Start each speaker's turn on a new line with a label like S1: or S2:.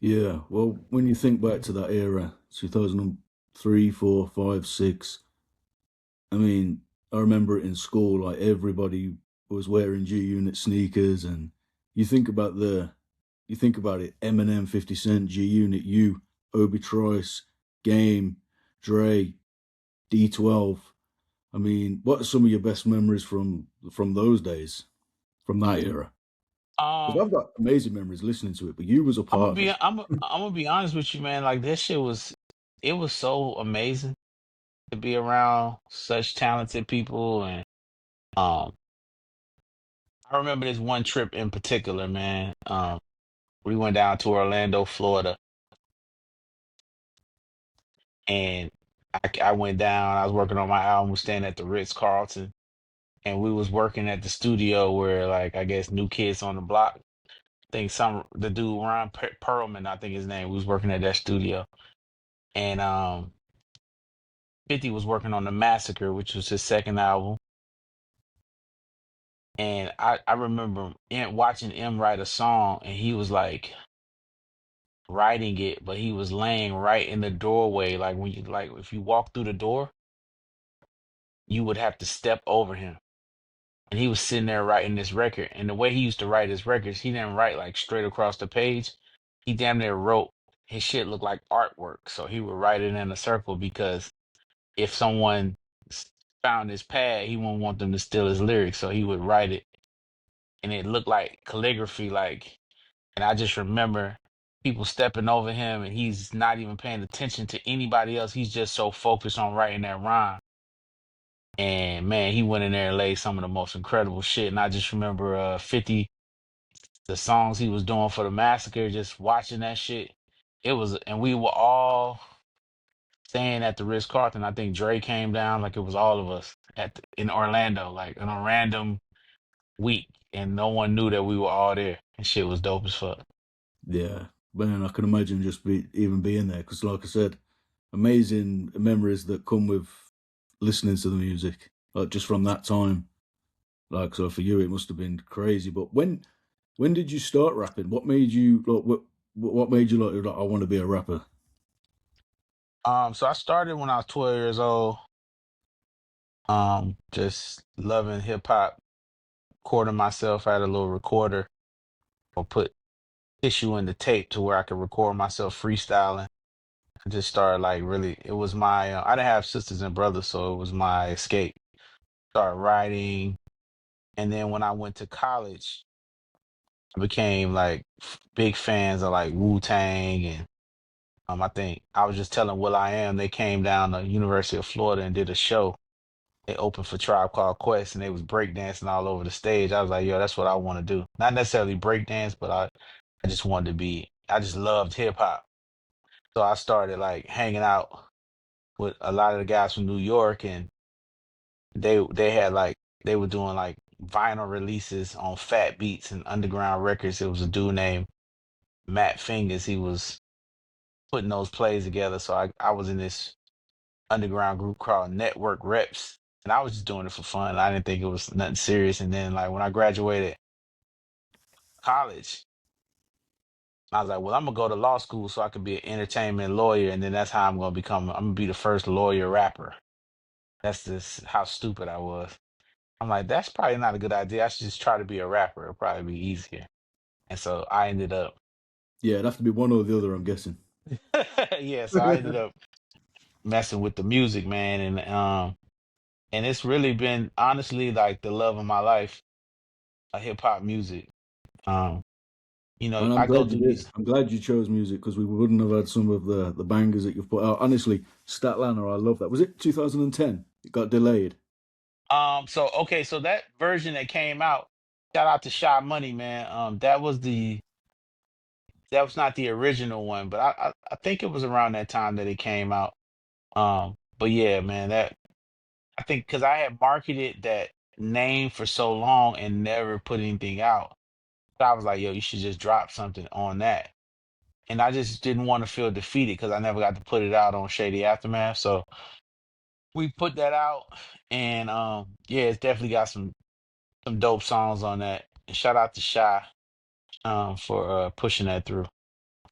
S1: Yeah, well, when you think back to that era, 2003, 4, 5, 6, I mean, I remember it in school, like everybody was wearing G Unit sneakers, and you think about the, you think about it, Eminem, 50 Cent, G Unit, you, Obi Trice, Game, Dre, D12. I mean, what are some of your best memories from those days, from that era? Because
S2: Um,
S1: I've got amazing memories listening to it, but you was a
S2: I'm gonna
S1: part of
S2: be
S1: it.
S2: I'm gonna be honest with you, man. Like this shit was, it was so amazing to be around such talented people, and um, I remember this one trip in particular, man. We went down to Orlando, Florida, and I went down. I was working on my album, was staying at the Ritz Carlton, and we was working at the studio where, like, I guess New Kids on the Block. I think the dude Ron Perlman, I think his name, was working at that studio, and 50 was working on the Massacre, which was his second album. And I remember watching him write a song, and he was like writing it, but he was laying right in the doorway. Like when you, like, if you walk through the door, you would have to step over him. And he was sitting there writing this record. And the way he used to write his records, he didn't write like straight across the page. He damn near wrote, his shit looked like artwork. So he would write it in a circle because if someone found his pad, he wouldn't want them to steal his lyrics. So he would write it, and it looked like calligraphy, like. And I just remember people stepping over him, and he's not even paying attention to anybody else. He's just so focused on writing that rhyme. And man, he went in there and laid some of the most incredible shit. And I just remember 50, the songs he was doing for the Massacre, just watching that shit. It was, and we were all staying at the Ritz Carlton. I think Dre came down, like it was all of us in Orlando, like on a random week, and no one knew that we were all there. And shit was dope as fuck.
S1: Yeah, man, I can imagine just even being there because, like I said, amazing memories that come with listening to the music, like just from that time. Like, so for you, it must have been crazy. But when did you start rapping? What made you like what made you like I want to be a rapper?
S2: So I started when I was 12 years old, just loving hip hop, recording myself. I had a little recorder or put tissue in the tape to where I could record myself freestyling. I just started like really, it was my, I didn't have sisters and brothers, so it was my escape. Started writing. And then when I went to college, I became like big fans of like Wu-Tang. And I think I was just telling Will I Am, they came down to University of Florida and did a show. They opened for Tribe Called Quest, and they was breakdancing all over the stage. I was like, yo, that's what I want to do. Not necessarily breakdance, but I just wanted to be, I just loved hip hop. So I started like hanging out with a lot of the guys from New York, and they had like, they were doing like vinyl releases on Fat Beats and Underground Records. It was a dude named Matt Fingers. He was putting those plays together. So I was in this underground group called Network Reps, and I was just doing it for fun. I didn't think it was nothing serious. And then like when I graduated college, I was like, well, I'm gonna go to law school so I could be an entertainment lawyer, and then that's how I'm gonna become. I'm gonna be the first lawyer rapper. That's just how stupid I was. I'm like, that's probably not a good idea. I should just try to be a rapper. It'll probably be easier. And so I ended up,
S1: Yeah, it'd have to be one or the other, I'm guessing.
S2: yeah. So I ended up messing with the music, man, and it's really been honestly like the love of my life, hip hop music. Um,
S1: And I'm
S2: I go
S1: glad you
S2: through
S1: did.
S2: these.
S1: I'm glad you chose music because we wouldn't have had some of the bangers that you've put out. Honestly, Statlanta, I love that. Was it 2010? It got delayed.
S2: So okay, so that version that came out, shout out to Shy Money, man. That was not the original one, but I think it was around that time that it came out. But yeah, man, that I think because I had marketed that name for so long and never put anything out, I was like, yo, you should just drop something on that. And I just didn't want to feel defeated because I never got to put it out on Shady Aftermath. So we put that out, and yeah, it's definitely got some dope songs on that. And shout out to Shy for pushing that through.